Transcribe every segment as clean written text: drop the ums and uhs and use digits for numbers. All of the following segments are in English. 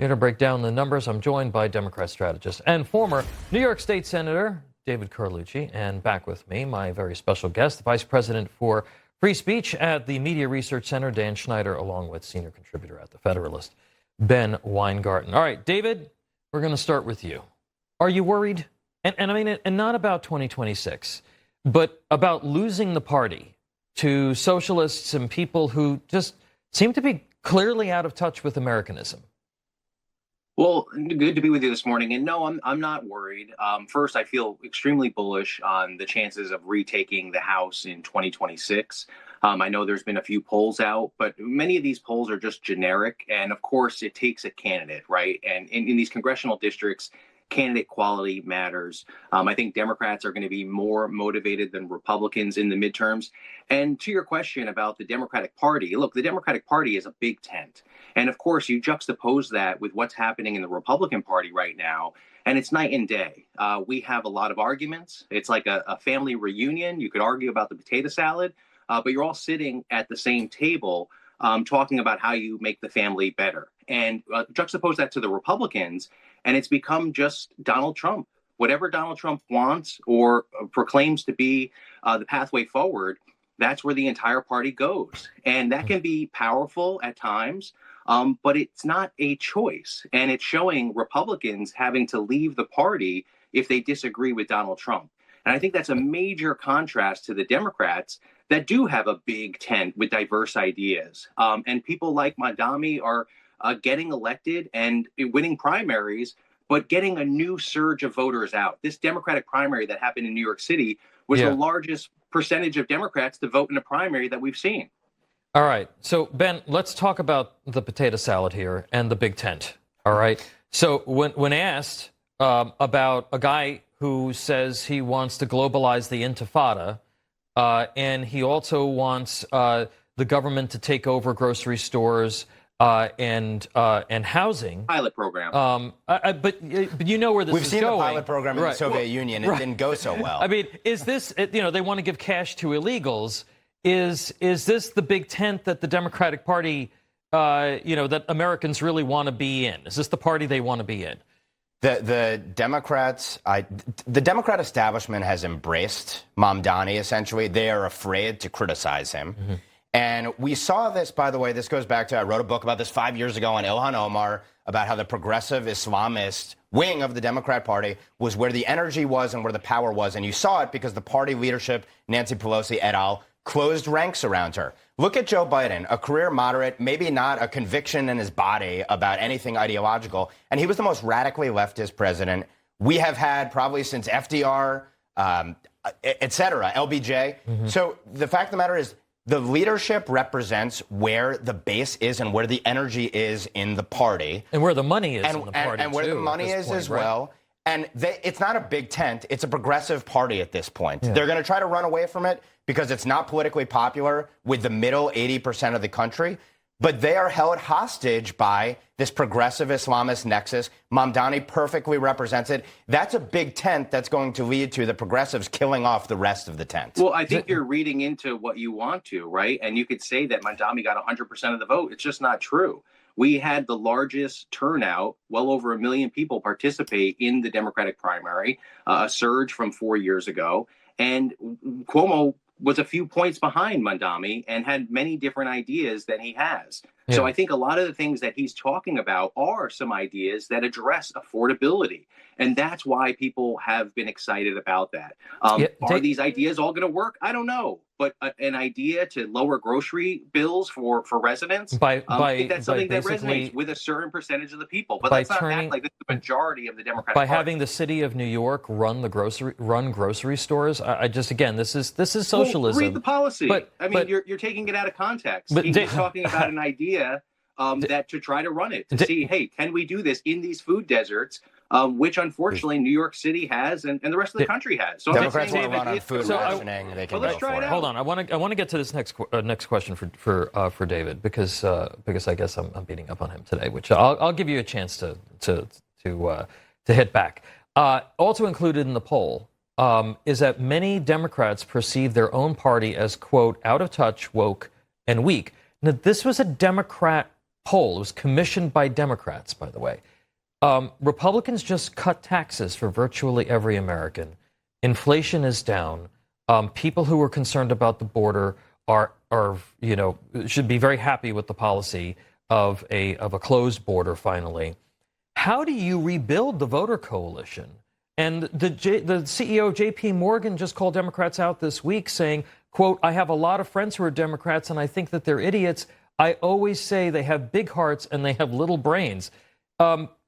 Here to break down the numbers, I'm joined by Democrat strategist and former New York State Senator David Carlucci. And back with me, my very special guest, the Vice President for Free Speech at the Media Research Center, Dan Schneider, along with senior contributor at The Federalist, Ben Weingarten. All right, David, we're going to start with you. Are you worried? And I mean, and not about 2026, but about losing the party to socialists and people who just seem to be clearly out of touch with Americanism. Well, good to be with you this morning. And no, I'm not worried. First, I feel extremely bullish on the chances of retaking the House in 2026. I know there's been a few polls out, but many of these polls are just generic. And of course, it takes a candidate, right? And in these congressional districts, candidate quality matters. I think Democrats are going to be more motivated than Republicans in the midterms. And to your question about the Democratic Party, look, the Democratic Party is a big tent. And of course, you juxtapose that with what's happening in the Republican Party right now, and it's night and day. We have a lot of arguments. It's like a family reunion. You could argue about the potato salad, but you're all sitting at the same table talking about how you make the family better. And juxtapose that to the Republicans, and it's become just Donald Trump. Whatever Donald Trump wants or proclaims to be the pathway forward, that's where the entire party goes. And that can be powerful at times, but it's not a choice. And it's showing Republicans having to leave the party if they disagree with Donald Trump. And I think that's a major contrast to the Democrats that do have a big tent with diverse ideas. And people like Mamdani are getting elected and winning primaries, but getting a new surge of voters out. This Democratic primary that happened in New York City was the largest percentage of Democrats to vote in a primary that we've seen. All right. So, Ben, let's talk about the potato salad here and the big tent. All right. So when asked about a guy who says he wants to globalize the intifada, and he also wants the government to take over grocery stores and housing. Pilot program. But you know where this is going. We've seen the pilot program in the Soviet Union. It didn't go so well. I mean, is this, they want to give cash to illegals. Is this the big tent that the Democratic Party, that Americans really want to be in? Is this the party they want to be in? The Democrats, the Democrat establishment has embraced Mamdani, essentially. They are afraid to criticize him. Mm-hmm. And we saw this, by the way, this goes back to, I wrote a book about this 5 years ago on Ilhan Omar, about how the progressive Islamist wing of the Democrat Party was where the energy was and where the power was. And you saw it because the party leadership, Nancy Pelosi et al., closed ranks around her. Look at Joe Biden, a career moderate, maybe not a conviction in his body about anything ideological. And he was the most radically leftist president we have had probably since FDR, et cetera, LBJ. Mm-hmm. So the fact of the matter is, the leadership represents where the base is and where the energy is in the party. And where the money is in the party, and where the money is as well. And it's not a big tent. It's a progressive party at this point. Yeah. They're going to try to run away from it because it's not politically popular with the middle 80% of the country. But they are held hostage by this progressive Islamist nexus. Mamdani perfectly represents it. That's a big tent that's going to lead to the progressives killing off the rest of the tent. Well, I think you're reading into what you want to, right? And you could say that Mamdani got 100% of the vote. It's just not true. We had the largest turnout, well over 1 million people participate in the Democratic primary, a surge from 4 years ago. And Cuomo was a few points behind Mamdani and had many different ideas than he has. Yeah. So I think a lot of the things that he's talking about are some ideas that address affordability. And that's why people have been excited about that. Are these ideas all going to work? I don't know. But an idea to lower grocery bills for residents, I think that's something that resonates with a certain percentage of the people. But let's not act like this is the majority of the Democratic Party. By having the city of New York run grocery stores, I just, again, this is socialism. Well, read the policy. You're taking it out of context. He's talking about an idea that to try to run it, to see, hey, can we do this in these food deserts? Which unfortunately New York City has and the rest of the country has. So Democrats want to run on food rationing. They can let's try it out. Hold on, I want to get to this next question for David because I guess I'm beating up on him today, which I'll give you a chance to hit back. Also included in the poll is that many Democrats perceive their own party as, quote, out of touch, woke, and weak. Now, this was a Democrat poll. It was commissioned by Democrats, by the way. Republicans just cut taxes for virtually every American. Inflation is down. People who are concerned about the border are should be very happy with the policy of a closed border finally. How do you rebuild the voter coalition? And the CEO, J.P. Morgan, just called Democrats out this week saying, quote, I have a lot of friends who are Democrats and I think that they're idiots. I always say they have big hearts and they have little brains.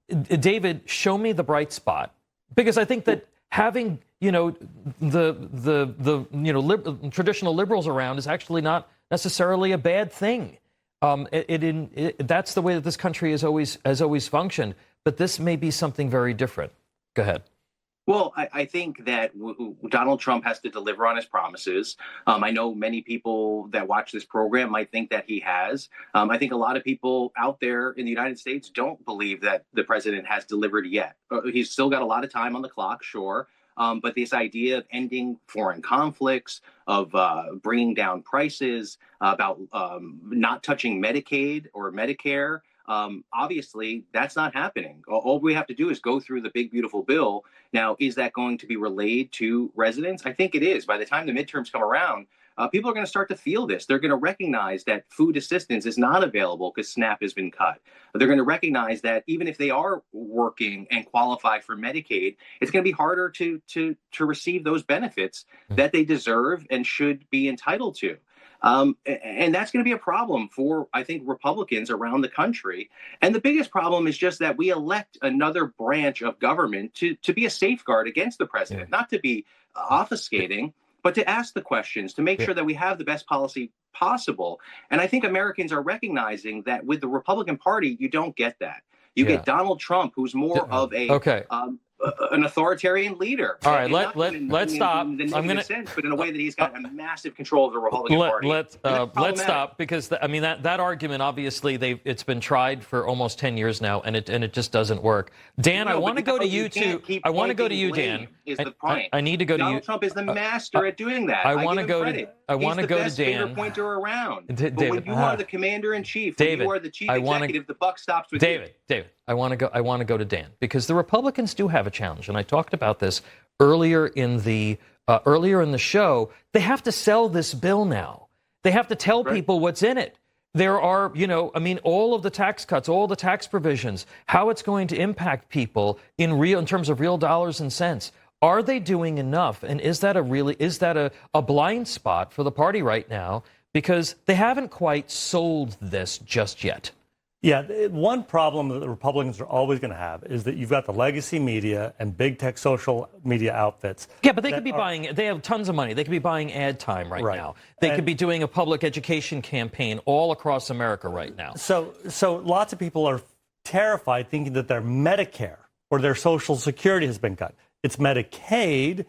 David, show me the bright spot, because I think that having the traditional liberals around is actually not necessarily a bad thing. That's the way that this country has always functioned. But this may be something very different. Go ahead. Well, I think that Donald Trump has to deliver on his promises. I know many people that watch this program might think that he has. I think a lot of people out there in the United States don't believe that the president has delivered yet. He's still got a lot of time on the clock, sure. But this idea of ending foreign conflicts, of bringing down prices, about not touching Medicaid or Medicare, obviously, that's not happening. All we have to do is go through the big, beautiful bill. Now, is that going to be relayed to residents? I think it is. By the time the midterms come around, people are going to start to feel this. They're going to recognize that food assistance is not available because SNAP has been cut. They're going to recognize that even if they are working and qualify for Medicaid, it's going to be harder to receive those benefits that they deserve and should be entitled to. And that's going to be a problem for, I think, Republicans around the country. And the biggest problem is just that we elect another branch of government to be a safeguard against the president, not to be obfuscating, but to ask the questions, to make sure that we have the best policy possible. And I think Americans are recognizing that with the Republican Party, you don't get that. You get Donald Trump, who's more of an authoritarian leader. All right, let's stop. In the negative sense, but in a way that he's got a massive control of the Republican Party. Let's stop, because that argument, obviously it's been tried for almost 10 years now, and it just doesn't work. Dan, I want to go to you too. I want to go to you, Dan. Is the point? I need to go to you. Donald Trump is the master at doing that. I want to go to Dan. He's the best finger pointer around. But when you are the commander in chief, when you are the chief executive, the buck stops with you. David, I want to go to Dan, because the Republicans do have a challenge, and I talked about this earlier in the show. They have to sell this bill now. They have to tell people what's in it. There are, all of the tax cuts, all the tax provisions, how it's going to impact people in terms of real dollars and cents. Are they doing enough? And is that a blind spot for the party right now? Because they haven't quite sold this just yet. Yeah, one problem that the Republicans are always going to have is that you've got the legacy media and big tech social media outfits. Yeah, but they could be they have tons of money. They could be buying ad time right now. They could be doing a public education campaign all across America right now. So lots of people are terrified, thinking that their Medicare or their Social Security has been cut. It's Medicaid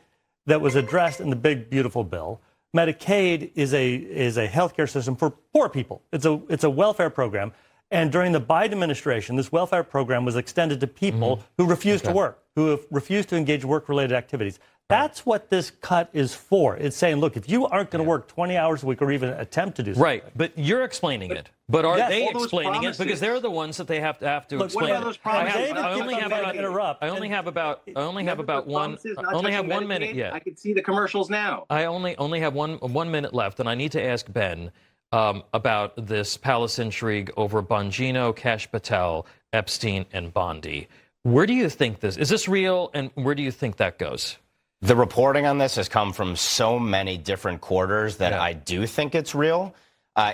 that was addressed in the big, beautiful bill. Medicaid is a healthcare system for poor people. It's a welfare program. And during the Biden administration, this welfare program was extended to people who refused to work, who have refused to engage in work-related activities. That's what this cut is for. It's saying, look, if you aren't going to work 20 hours a week or even attempt to do something. Right, but you're explaining it. But are they explaining it? Because they're the ones that they have to explain. What about those promises? I only have about 1 minute yet. I can see the commercials now. I only have one minute left, and I need to ask Ben about this palace intrigue over Bongino, Kash Patel, Epstein, and Bondi. Where do you think is this real, and where do you think that goes? The reporting on this has come from so many different quarters that I do think it's real.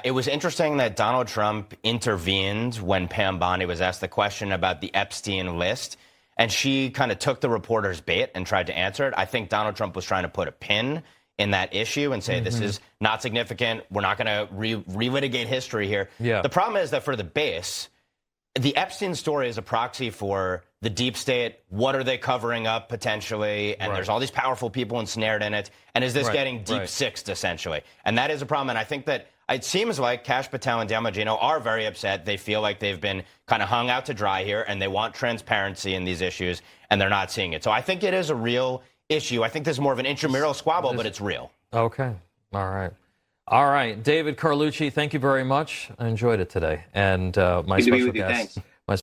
It was interesting that Donald Trump intervened when Pam Bondi was asked the question about the Epstein list, and she kind of took the reporter's bait and tried to answer it. I think Donald Trump was trying to put a pin in that issue and say this is not significant. We're not going to relitigate history here. The problem is that for the base, the Epstein story is a proxy for the deep state. What are they covering up potentially? And there's all these powerful people ensnared in it. And is this getting deep sixed essentially? And that is a problem. And I think that it seems like Kash Patel and Dan Bongino are very upset. They feel like they've been kind of hung out to dry here, and they want transparency in these issues, and they're not seeing it. So I think it is a real issue. I think this is more of an intramural squabble, but it's real. Okay. All right. All right, David Carlucci, thank you very much. I enjoyed it today. And my Good to be special with you. guest, Thanks.